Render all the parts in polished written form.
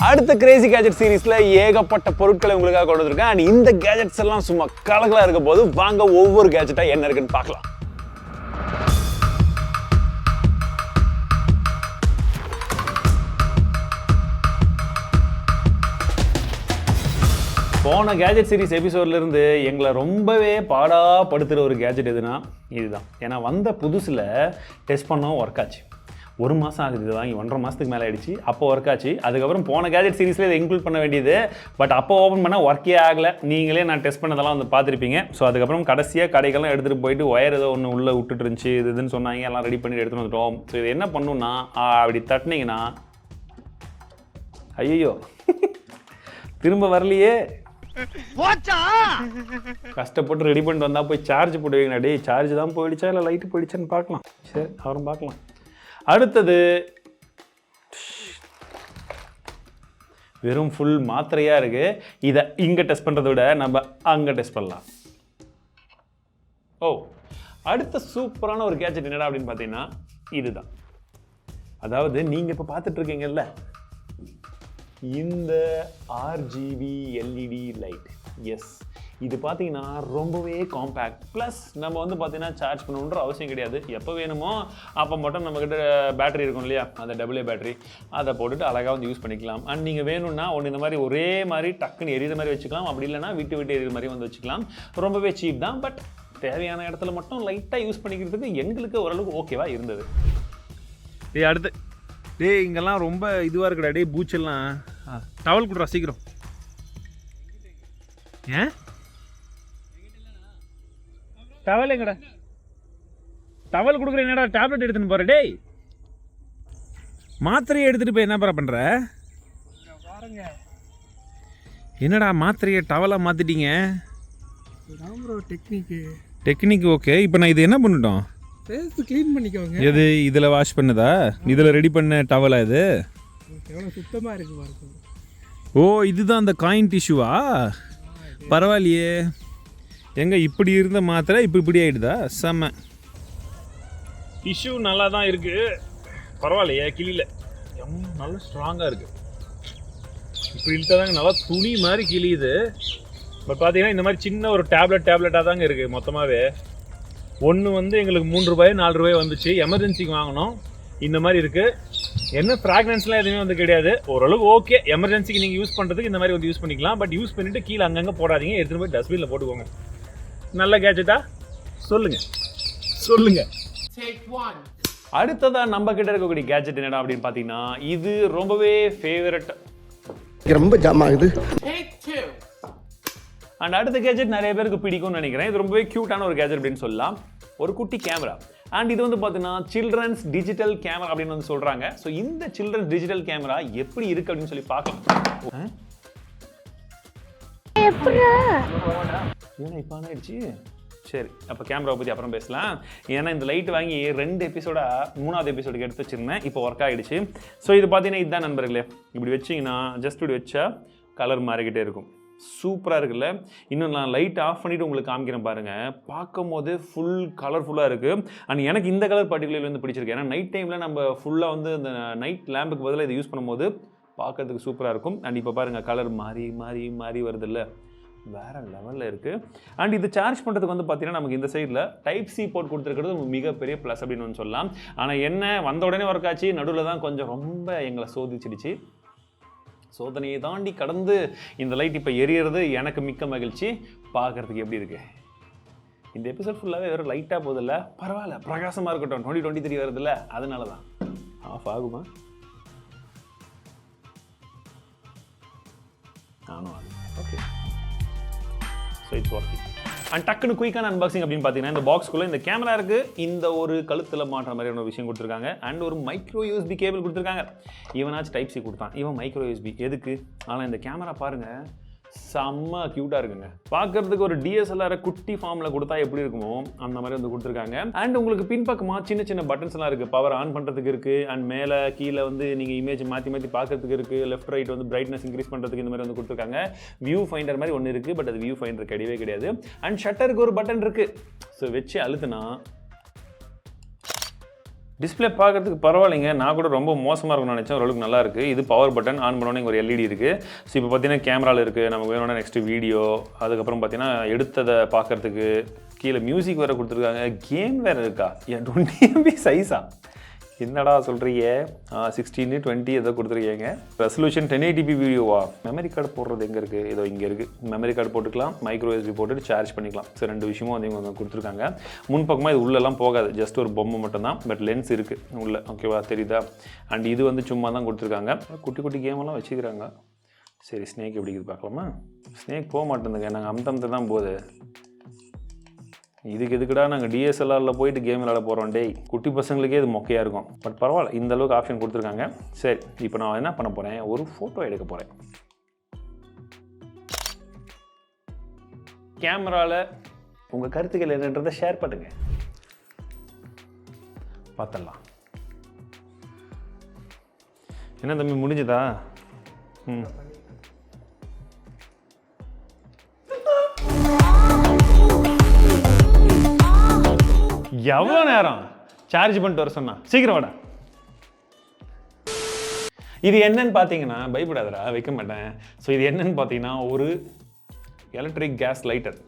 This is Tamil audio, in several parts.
அடுத்த கிரேசி கேஜெட் சீரீஸ்ல ஏகப்பட்ட பொருட்களை உங்களுக்காக கொண்டு வந்திருக்கேன். அண்ட் இந்த கேஜெட்ஸ் எல்லாம் சும்மா கலகலா இருக்க போது வாங்க ஒவ்வொரு கேஜெட்டா என்ன இருக்குன்னு பார்க்கலாம். போன கேஜெட் சீரிஸ் எபிசோட்ல இருந்து எங்களை ரொம்பவே பாடாப்படுத்துகிற ஒரு கேஜெட் எதுனா இதுதான். ஏன்னா வந்த புதுசில் டெஸ்ட் பண்ணோம், ஒர்க் ஆச்சு. 1 மாதம் ஆகுது, இது வாங்கி 1.5 மாதத்துக்கு மேலே ஆகிடுச்சு. அப்போ ஒர்க் ஆச்சு. அதுக்கப்புறம் போன கேஜெட் சீரிஸில் இதை இன்க்ளூட் பண்ண வேண்டியது, பட் அப்போ ஓப்பன் பண்ணால் ஒர்க்கே ஆகலை. நீங்களே நான் டெஸ்ட் பண்ணதெல்லாம் வந்து பார்த்துருப்பீங்க. ஸோ அதுக்கப்புறம் கடைசியாக கடைக்கெல்லாம் எடுத்துகிட்டு போயிட்டு ஒயர் ஏதோ ஒன்று உள்ளே விட்டுட்டு இருந்துச்சு, இதுன்னு சொன்னாங்க. எல்லாம் ரெடி பண்ணி எடுத்துகிட்டு வந்துட்டோம். ஸோ இது என்ன பண்ணணும்னா அப்படி தட்டினீங்கன்னா ஐயோ திரும்ப வரலையே, கஷ்டப்பட்டு ரெடி பண்ணிட்டு வந்தால் போய் சார்ஜ் போடுவீங்கண்ணா. டே சார்ஜ் தான் போயிடுச்சா இல்லை லைட்டு போயிடுச்சான்னு பார்க்கலாம். சரி அவரும் பார்க்கலாம். அடுத்தது வெறும் ஃபுல் மாத்திரையாக இருக்குது. இதை இங்கே டெஸ்ட் பண்ணுறதை விட நம்ம அங்கே டெஸ்ட் பண்ணலாம். அடுத்த சூப்பரான ஒரு கேஜெட் என்னடா அப்படின்னு பார்த்தீங்கன்னா இதுதான். அதாவது நீங்கள் இப்போ பார்த்துட்ருக்கீங்கல்ல இந்த RGB LED லைட். எஸ், இது பார்த்தீங்கன்னா ரொம்பவே காம்பேக்ட். ப்ளஸ் நம்ம வந்து பார்த்தீங்கன்னா சார்ஜ் பண்ணணுன்ற அவசியம் கிடையாது. எப்போ வேணுமோ அப்போ மட்டும் நம்மக்கிட்ட பேட்டரி இருக்கும் இல்லையா, அந்த AA பேட்டரி, அதை போட்டுட்டு அழகாக வந்து யூஸ் பண்ணிக்கலாம். அண்ட் நீங்கள் வேணும்னா ஒன்று இந்த மாதிரி ஒரே மாதிரி டக்குன்னு எரியிற மாதிரி வச்சுக்கலாம். அப்படி இல்லைனா விட்டு எரியிற மாதிரி வந்து வச்சுக்கலாம். ரொம்பவே சீப் தான். பட் தேவையான இடத்துல மட்டும் லைட்டாக யூஸ் பண்ணிக்கிறதுக்கு எங்களுக்கு ஓரளவுக்கு ஓகேவாக இருந்தது. அடுத்து இங்கெல்லாம் ரொம்ப இதுவாக இருக்குடா. பூச்செல்லாம் டவல் கொடுறா சீக்கிரம். ஏன் டவல் எங்கடா? டவல் கொடுக்குற என்னடா டேப்லெட் எடுத்துன்னு போற? டேய் மாத்திரையை எடுத்துட்டு போய் என்ன பண்ற? என்னடா மாத்திரையை டவலா மாத்திட்டீங்க? Technique okay. இப்போ நான் இது என்ன பண்ணிட்டோம்? க்ளீன் பண்ணிக்கோங்க. எது இதில் வாஷ் பண்ணதா? இதில் ரெடி பண்ண டவலா இது? சுத்தமாக இருக்கு. ஓ இதுதான் அந்த காயின் டிஷ்யூவா? பரவாயில்லையே. எங்க இப்படி இருந்த மாத்திரை இப்போ இப்படி ஆயிடுதா? செம்ம. டிஷ்யூ நல்லா தான் இருக்கு, பரவாயில்லையே, கிளியில நல்லா ஸ்ட்ராங்காக இருக்கு. இப்படி இழுத்தாதாங்க நல்லா துணி மாதிரி கிளியுது. பட் பார்த்தீங்கன்னா இந்த மாதிரி சின்ன ஒரு டேப்லெட்டாக தாங்க இருக்குது மொத்தமாகவே. ஒன்று வந்து எங்களுக்கு 3 ரூபாய் 4 ரூபாய் வந்துச்சு, எமர்ஜென்சிக்கு வாங்கினோம். இந்த மாதிரி இருக்குது. என்ன ஃப்ராக்ரன்ஸ்லாம் எதுவுமே வந்து கிடையாது. ஓரளவுக்கு ஓகே. எமர்ஜென்சிக்கு நீங்கள் யூஸ் பண்ணுறதுக்கு இந்த மாதிரி வந்து யூஸ் பண்ணிக்கலாம். பட் யூஸ் பண்ணிவிட்டு கீழே அங்கங்கே போடாதீங்க, எடுத்துகிட்டு போய் டஸ்ட்பினில் போட்டுக்கோங்க. நல்ல கேஜெட்டா? சொல்லுங்க. அடுத்ததா நம்ம கிட்ட இருக்கக்கூடிய கேஜெட் என்னடா அப்படின்னு பார்த்தீங்கன்னா இது ரொம்பவே ஃபேவரட், ரொம்ப ஜாம் ஆகுது. அண்ட் அடுத்த கேஜெட் நிறைய பேருக்கு பிடிக்கும்னு நினைக்கிறேன். இது ரொம்பவே க்யூட்டான ஒரு கேஜெட் அப்படின்னு சொல்லலாம். ஒரு குட்டி கேமரா. அண்ட் இது வந்து பார்த்தீங்கன்னா சில்ட்ரன்ஸ் டிஜிட்டல் கேமரா அப்படின்னு வந்து சொல்கிறாங்க. ஸோ இந்த சில்ட்ரன்ஸ் டிஜிட்டல் கேமரா எப்படி இருக்குது அப்படின்னு சொல்லி பார்க்கலாம். ஏன்னா இப்போ ஆயிடுச்சு. சரி, அப்போ கேமராவை பற்றி அப்புறம் பேசலாம். ஏன்னா இந்த லைட் வாங்கி 2 எபிசோடா 3வது எபிசோடுக்கு எடுத்து வச்சுருந்தேன். இப்போ ஒர்க் ஆகிடுச்சு. ஸோ இது பார்த்தீங்கன்னா இதுதான் நண்பர்களே. இப்படி வச்சிங்கன்னா ஜஸ்ட் இப்படி வச்சா கலர் மாறிக்கிட்டே இருக்கும். சூப்பராக இருக்குல்ல. இன்னும் நான் லைட் ஆஃப் பண்ணிவிட்டு உங்களுக்கு காமிக்கிறேன் பாருங்கள். பார்க்கும் போது ஃபுல் கலர்ஃபுல்லாக இருக்குது. அண்ட் எனக்கு இந்த கலர் பர்டிகுலர் வந்து பிடிச்சிருக்கு. ஏன்னா நைட் டைமில் நம்ம ஃபுல்லாக வந்து இந்த நைட் லேம்புக்கு பதிலாக இதை யூஸ் பண்ணும்போது பார்க்கறதுக்கு சூப்பராக இருக்கும். அண்ட் இப்போ பாருங்கள் கலர் மாறி வருது இல்லை, வேறு லெவலில் இருக்குது. அண்ட் இது சார்ஜ் பண்ணுறதுக்கு வந்து பார்த்தீங்கன்னா நமக்கு இந்த சைடில் டைப் சி போர்ட் கொடுத்துருக்கிறது மிகப்பெரிய ப்ளஸ் அப்படின்னு வந்து சொல்லலாம். ஆனால் என்ன வந்த உடனே ஒர்க் ஆச்சு, நடுவில் தான் கொஞ்சம் ரொம்ப எங்களை சோதிச்சிடுச்சு. சோதனையை தாண்டி கடந்து இந்த லைட் இப்போ எரியறது எனக்கு மிக்க மகிழ்ச்சி. பார்க்குறதுக்கு எப்படி இருக்குது? இந்த எபிசோட் ஃபுல்லாகவே வெறும் லைட்டாக போதில்ல, பரவாயில்ல, பிரகாசமாக இருக்கட்டும். 2023 வருதுல்ல, அதனால தான். ஆஃப் ஆகுமா? நானும் ஆகும். Okay, so it's working. And டக்குன்னு குயிக்கான அன்பாக்சிங் அப்படின்னு பார்த்தீங்கன்னா இந்த பாக்ஸ்க்குள்ளே இந்த கேமரா இருக்குது. இந்த ஒரு கழுத்தில் மாட்டுற மாதிரியான ஒரு விஷயம் கொடுத்துருக்காங்க. அண்ட் ஒரு மைக்ரோ USB கேபிள் கொடுத்துருக்காங்க. இவனாச்சும் டைப் சி கொடுத்தான், இவன் மைக்ரோ USB எதுக்கு? ஆனால் இந்த கேமரா பாருங்கள், செம்ம க்யூட்டாக இருக்குங்க. பார்க்குறதுக்கு ஒரு DSLR குட்டி ஃபார்மில் கொடுத்தா எப்படி இருக்குமோ அந்த மாதிரி வந்து கொடுத்துருக்காங்க. அண்ட் உங்களுக்கு பின்பக்கமாக சின்ன பட்டன்ஸ் எல்லாம் இருக்குது. பவர் ஆன் பண்ணுறதுக்கு இருக்குது. அண்ட் மேலே கீழே வந்து நீங்கள் இமேஜ் மாற்றி பார்க்கறதுக்கு இருக்குது. லெஃப்ட் ரைட் வந்து பிரைட்னஸ் இன்க்ரீஸ் பண்ணுறதுக்கு இந்த மாதிரி வந்து கொடுத்துருக்காங்க. வியூ ஃபைண்டர் மாதிரி ஒன்று இருக்குது. பட் அது வியூ ஃபைண்டர் கிடையாது. அண்ட் ஷட்டருக்கு ஒரு பட்டன் இருக்குது. ஸோ வச்சு அழுத்துனா டிஸ்பிளே பார்க்கறதுக்கு பரவாயில்லைங்க. நான் கூட ரொம்ப மோசமாக இருக்கும்னு நினச்சேன். ஓரளவுக்கு நல்லா இருக்குது. இது பவர் பட்டன் ஆன் பண்ணோன்னே இங்கே ஒரு எல்இடி இருக்குது. ஸோ இப்போ பார்த்தீங்கன்னா கேமராவில் இருக்குது. நமக்கு வேணும்னா நெக்ஸ்ட்டு வீடியோ, அதுக்கப்புறம் பார்த்தீங்கன்னா எடுத்ததை பார்க்குறதுக்கு கீழே மியூசிக் வேறு கொடுத்துருக்காங்க. கேம் வேறு இருக்கா? 20 MB சைஸா? என்னடா சொல்கிறீங்க? 16:20 ஏதோ கொடுத்துருக்கீங்க. ரெசல்யூஷன் 1080p வீடியோவா? மெமரி கார்டு போடுறது எங்கே இருக்குது? ஏதோ இங்கே இருக்குது. மெமரி கார்டு போட்டுக்கலாம், மைக்ரோ USB போட்டுட்டு சார்ஜ் பண்ணிக்கலாம். ஸோ 2 விஷயமும் வந்து இவங்க கொடுத்துருக்காங்க. முன்பக்கமாக இது உள்ளெல்லாம் போகாது, ஜஸ்ட் ஒரு பொம்மை மட்டும்தான். பட் லென்ஸ் இருக்குது உள்ளே, ஓகேவா? தெரியுதா? அண்ட் இது வந்து சும்மா தான் கொடுத்துருக்காங்க. குட்டி குட்டி கேமெல்லாம் வச்சுக்கிறாங்க. சரி, ஸ்னேக் எப்படி இருக்குது பார்க்கலாமா? ஸ்னேக் போக மாட்டேங்குதுங்க. நாங்கள் அம்தம்த தான் போகுது. இதுக்கு எதுக்குடா நாங்கள் DSLRல போயிட்டு கேம் விளையாட போகிறோம்? டேய், குட்டி பசங்களுக்கே இது மொக்கையாக இருக்கும். பட் பரவாயில்ல, இந்த அளவுக்கு ஆப்ஷன் கொடுத்துருக்காங்க. சரி, இப்போ நான் என்ன பண்ண போகிறேன்? ஒரு ஃபோட்டோ எடுக்க போகிறேன். கேமராவில் உங்கள் கருத்துக்கள் என்னன்றதை ஷேர் பண்ணுங்க. பார்த்துடலாம். என்ன தம்பி, முடிஞ்சுதா? எவ்வளோ நேரம் சார்ஜ் பண்ணிட்டு வர சொன்னா? சீக்கிரம் வாடா. இது என்னன்னு பார்த்தீங்கன்னா, பயப்படாதடா, வைக்க மாட்டேன். ஸோ இது என்னன்னு பார்த்தீங்கன்னா, ஒரு எலக்ட்ரிக் கேஸ் லைட்டர்.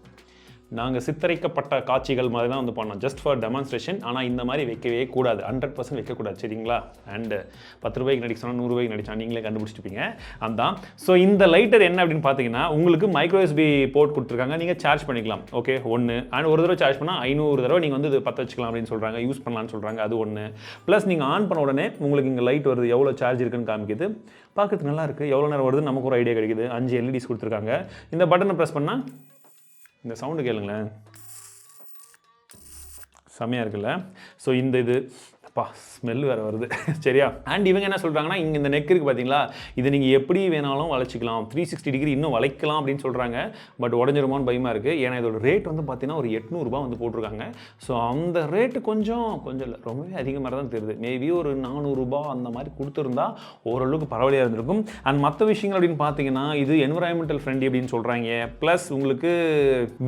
நாங்கள் சித்தரிக்கப்பட்ட காட்சிகள் மாதிரி தான் வந்து பண்ணோம், ஜஸ்ட் ஃபார் டெமான்ஸ்ட்ரேஷன். ஆனால் இந்த மாதிரி வைக்கவே கூடாது, 100% வைக்கக்கூடாது, சரிங்களா? அண்டு 10 ரூபாய்க்கு நடிக்க சொன்னால் 100 ரூபாய்க்கு நடிச்சா நீங்களே கண்டுபிடிச்சிருப்பீங்க. அதான். ஸோ இந்த லைட்டர் என்ன அப்படின்னு பார்த்தீங்கன்னா, உங்களுக்கு மைக்ரோ USB போர்ட் கொடுத்துருக்காங்க. நீங்கள் சார்ஜ் பண்ணிக்கலாம். ஓகே, ஒன்று. அண்ட் ஒரு தடவை சார்ஜ் பண்ணால் 500 தடவை நீங்கள் வந்து இது பற்ற வச்சுக்கலாம் அப்படின்னு சொல்கிறாங்க, யூஸ் பண்ணலான்னு சொல்கிறாங்க. அது ஒன்று. ப்ளஸ் நீங்கள் ஆன் பண்ண உடனே உங்களுக்கு இங்கே லைட் வருது, எவ்வளோ சார்ஜ் இருக்குன்னு காமிக்குது. பார்க்கறதுக்கு நல்லா இருக்குது. எவ்வளோ நேரம் வருது நமக்கு ஒரு ஐடியா கிடைக்குது. 5 LEDs கொடுத்துருக்காங்க. இந்த பட்டனை ப்ரெஸ் பண்ணால் இந்த சவுண்டு கேளுங்களேன், செம்மையாக இருக்குல்ல? ஸோ இந்த இது அப்பா ஸ்மெல் வேறு வருது, சரியா? அண்ட் இவங்க என்ன சொல்கிறாங்கன்னா, இங்கே இந்த நெக் இருக்குது பார்த்தீங்களா, இதை நீங்கள் எப்படி வேணாலும் வளைச்சிக்கலாம், 360 டிகிரி இன்னும் வளைக்கலாம் அப்படின்னு சொல்கிறாங்க. பட் உடஞ்சிருமான்னு பயமாக இருக்குது. ஏன்னா இதோட ரேட் வந்து பார்த்தீங்கன்னா ஒரு 800 ரூபா வந்து போட்டிருக்காங்க. ஸோ அந்த ரேட்டு கொஞ்சம் இல்லை, ரொம்பவே அதிகமாக தான் தெரியுது. மேபி ஒரு 400 ரூபா அந்த மாதிரி கொடுத்துருந்தா ஓரளவுக்கு பரவாயில்லையாக இருந்திருக்கும். அண்ட் மற்ற விஷயங்கள் அப்படின்னு பார்த்தீங்கன்னா, இது என்விரான்மெண்டல் ஃப்ரெண்ட்லி அப்படின்னு சொல்கிறாங்க. ப்ளஸ் உங்களுக்கு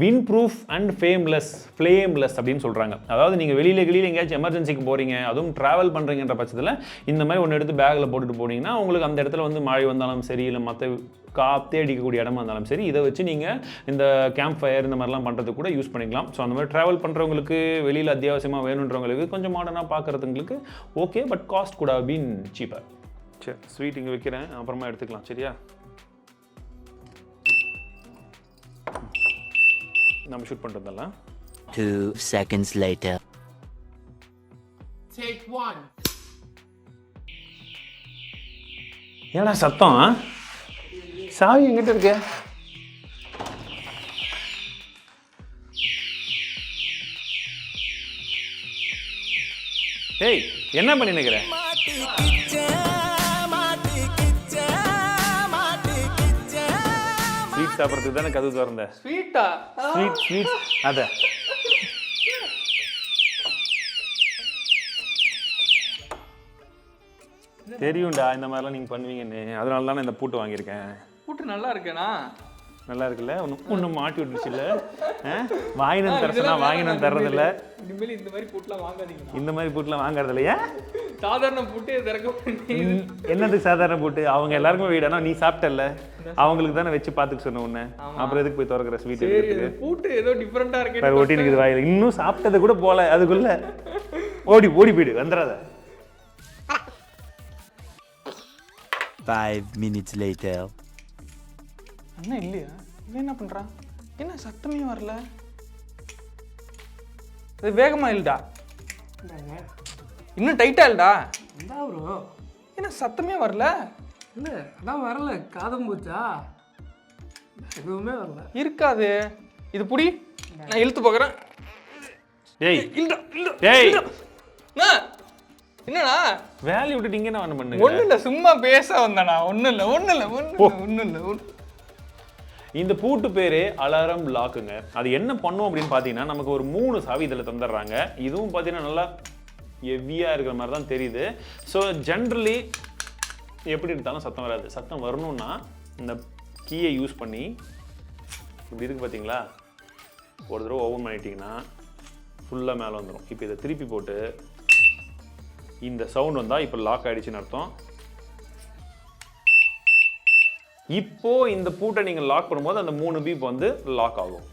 வின் ப்ரூஃப் அண்ட் ஃப்ளேம்லெஸ் அப்படின்னு சொல்கிறாங்க. அதாவது நீங்கள் வெளியில் எங்கேயாச்சும் எமர்ஜென்சிக்கு போகிறீங்க, அதுவும் ட்ராவல் பண்ணுறீங்கன்ற பட்சத்தில் இந்த மாதிரி ஒன்று எடுத்து பேக்கில் போட்டுட்டு போனீங்கன்னா உங்களுக்கு அந்த இடத்துல வந்து மழை வந்தாலும் சரி, இல்லை மற்ற காற்றே அடிக்கக்கூடிய இடமா இருந்தாலும் சரி, இதை வச்சு நீங்கள் இந்த கேம்ப் ஃபயர் இந்த மாதிரிலாம் பண்ணுறதுக்கு கூட யூஸ் பண்ணிக்கலாம். ஸோ அந்த மாதிரி ட்ராவல் பண்ணுறவங்களுக்கு, வெளியில் அத்தியாவசியமாக வேணுன்றவங்களுக்கு, கொஞ்சம் மாடர்னாக பார்க்குறதுங்களுக்கு ஓகே. பட் காஸ்ட் கூட பீன் சீப்பர். சரி, ஸ்வீட் இங்கே வைக்கிறேன், அப்புறமா எடுத்துக்கலாம், சரியா? நம்ம ஷூட் பண்ணிட்டு வந்தலாம். 2 seconds later. Take 1. ஏன்னா சத்தம்? சாவி எங்கிட்ட இருக்கு? ஏய், என்ன பண்ணி நிக்கிற? ஸ்வீட் சாப்பிட்றதுக்கு தானே கதவு திறந்த? ஸ்வீட்டா? ஸ்வீட் அத தெரியும்டா, இந்த மாதிரிலாம் நீங்கள் பண்ணுவீங்கன்னு. அதனால தானே இந்த பூட்டு வாங்கியிருக்கேன். பூட்டு நல்லா இருக்கேனா? நல்லா இருக்குல்ல? ஒன்று மாட்டி விட்டுருச்சு இல்லை? வாங்கினு தர சொன்னா வாங்கினு தர்றதில்ல. இனிமேல் இந்த மாதிரி பூட்டெலாம் வாங்காதீங்க. இந்த மாதிரி பூட்டெலாம் வாங்குறது இல்லையா? சாதாரண பூட்டே திறக்க. என்னதுக்கு சாதாரண பூட்டு? அவங்க எல்லாருக்குமே வீடானா நீ சாப்பிட்டல, அவங்களுக்கு தானே வச்சு பார்த்துக்க சொன்ன உன்ன. அப்புறம் எதுக்கு போய் திறக்கிற ஸ்வீட் எடுத்துக்கு? பூட்டு ஏதோ டிஃப்ரெண்டா இருக்கு. ஒட்டி நிற்குது வாயில். இன்னும் சாப்பிட்டது கூட போல அதுக்குள்ள. ஓடி போயிடு, வந்துடாத. 5 minutes later. அண்ணா இல்லையா? இவன் என்ன பண்றான்? என்ன சத்தமே வரல? இது வேகமா இல்லடா. இன்னும் டைட்டா இல்லடா. என்ன ப்ரோ? என்ன சத்தமே வரல? இல்ல அதான் வரல, காதம் போச்சா? எதுவுமே வரல. இருக்காது. இது புடி, நான் இழுத்து போகிறேன். ஏய் இல்ல ஏய், என்னடா வேலையை விட்டுட்டு இங்கே என்ன பண்ணுங்க? ஒண்ணு இல்ல, சும்மா பேச வந்தனா. ஒண்ணு இல்ல. இந்த பூட்டு பேரு அலாரம் லாக்குங்க. அது என்ன பண்ணும் அப்படின்னு பார்த்தீங்கன்னா, நமக்கு ஒரு 3 சாவி இதில் தந்துடுறாங்க. இதுவும் பார்த்தீங்கன்னா நல்லா ஹெவியாக இருக்கிற மாதிரி தான் தெரியுது. ஸோ ஜென்ரலி எப்படி எடுத்தாலும் சத்தம் வராது. சத்தம் வரணும்னா இந்த கீயை யூஸ் பண்ணி இப்படி இருக்குது பார்த்தீங்களா, ஒரு தடவை ஓப்பன் பண்ணிட்டீங்கன்னா ஃபுல்லாக மேலே வந்துடும். இப்போ இதை திருப்பி போட்டு இந்த சவுண்ட் வந்தால் இப்போ லாக் ஆகிடுச்சின்னு அர்த்தம். இப்போ இந்த பூட்டை நீங்கள் லாக் பண்ணும்போது அந்த 3 பீப் வந்து லாக் ஆகும்.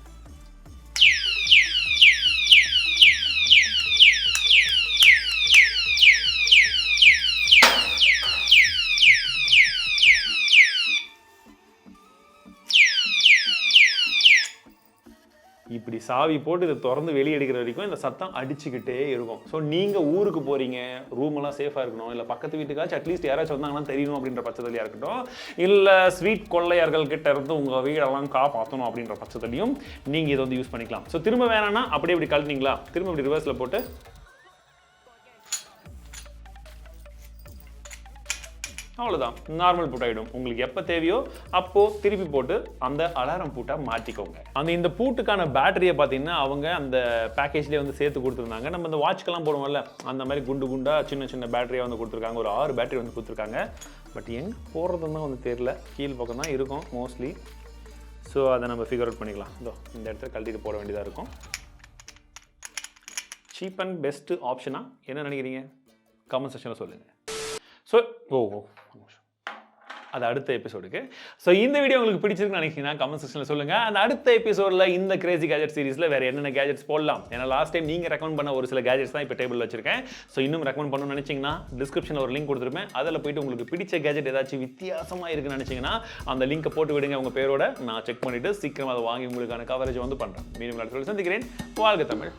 இப்படி சாவி போட்டு இதை திறந்து வெளியே எடுக்கிற வரைக்கும் இந்த சத்தம் அடிச்சுக்கிட்டே இருக்கும். ஸோ நீங்கள் ஊருக்கு போகிறீங்க, ரூமெல்லாம் சேஃபாக இருக்கணும், இல்லை பக்கத்து வீட்டுக்காச்சும் அட்லீஸ்ட் யாராச்சும் வந்தாங்கன்னா தெரியணும் அப்படின்ற பட்சத்துலையாக இருக்கட்டும், இல்லை ஸ்வீட் கொள்ளையர்கள் கிட்ட இருந்து உங்கள் வீடெல்லாம் காப்பாற்றணும் அப்படின்ற பட்சத்துலையும் நீங்கள் இதை வந்து யூஸ் பண்ணிக்கலாம். ஸோ திரும்ப வேணான்னா அப்படியே இப்படி கழட்டினீங்களா, திரும்ப இப்படி ரிவர்ஸில் போட்டு அவ்வளோதான், நார்மல் பூட் ஆகிடும். உங்களுக்கு எப்போ தேவையோ அப்போது திருப்பி போட்டு அந்த அலாரம் பூட்டை மாட்டிக்கோங்க. இந்த பூட்டுக்கான பேட்டரியை பார்த்தீங்கன்னா அவங்க அந்த பேக்கேஜ்லேயே வந்து சேர்த்து கொடுத்துருந்தாங்க. நம்ம இந்த வாட்ச்க்கெல்லாம் போடுவோம்ல, அந்த மாதிரி குண்டு குண்டாக சின்ன சின்ன பேட்டரியாக வந்து கொடுத்துருக்காங்க. ஒரு 6 பேட்டரி வந்து கொடுத்துருக்காங்க. பட் எங்கே போடுறதுன்னு தான் வந்து தெரியல, கீழ் பக்கம் தான் இருக்கும் மோஸ்ட்லி. ஸோ அதை நம்ம ஃபிகர் அவுட் பண்ணிக்கலாம். இந்த இடத்துல கழட்டிட்டு போட வேண்டியதாக இருக்கும். சீப் அண்ட் பெஸ்ட்டு ஆப்ஷனாக என்ன நினைக்கிறீங்க? கமெண்ட் செக்ஷனில் சொல்லுங்கள். ஸோ அது அடுத்த எபிசோடுக்கு. ஸோ இந்த வீடியோ உங்களுக்கு பிடிச்சிருக்குன்னு நினைக்கிறீங்கன்னா கமெண்ட் செக்ஷனில் சொல்லுங்கள். அந்த அடுத்த எபிசோடில் இந்த கிரேசி கேஜெட் சீரிஸில் வேறு என்னென்ன கேஜெட்ஸ் போடலாம். ஏன்னா லாஸ்ட் டைம் நீங்கள் ரெக்கமெண்ட் பண்ண ஒரு சில கேஜெட்ஸ் தான் இப்போ டேபிள் வச்சிருக்கேன். ஸோ இன்னும் ரெக்கமெண்ட் பண்ணணும்னு நினச்சிங்கன்னா டிஸ்கிரிப்ஷனில் ஒரு லிங்க் கொடுத்துருப்பேன். அதில் போய்ட்டு உங்களுக்கு பிடிச்ச கேஜெட் ஏதாச்சும் வித்தியாசமாக இருக்குன்னு நினச்சிங்கன்னா அந்த லிங்கை போட்டு விடுங்க உங்கள் பேரோட. நான் செக் பண்ணிவிட்டு சீக்கிரம் அதை வாங்கி உங்களுக்கான கவரேஜ் வந்து பண்ணுறேன். மீண்டும் அடுத்த சந்திக்கிறேன். வாழ்க தமிழ்.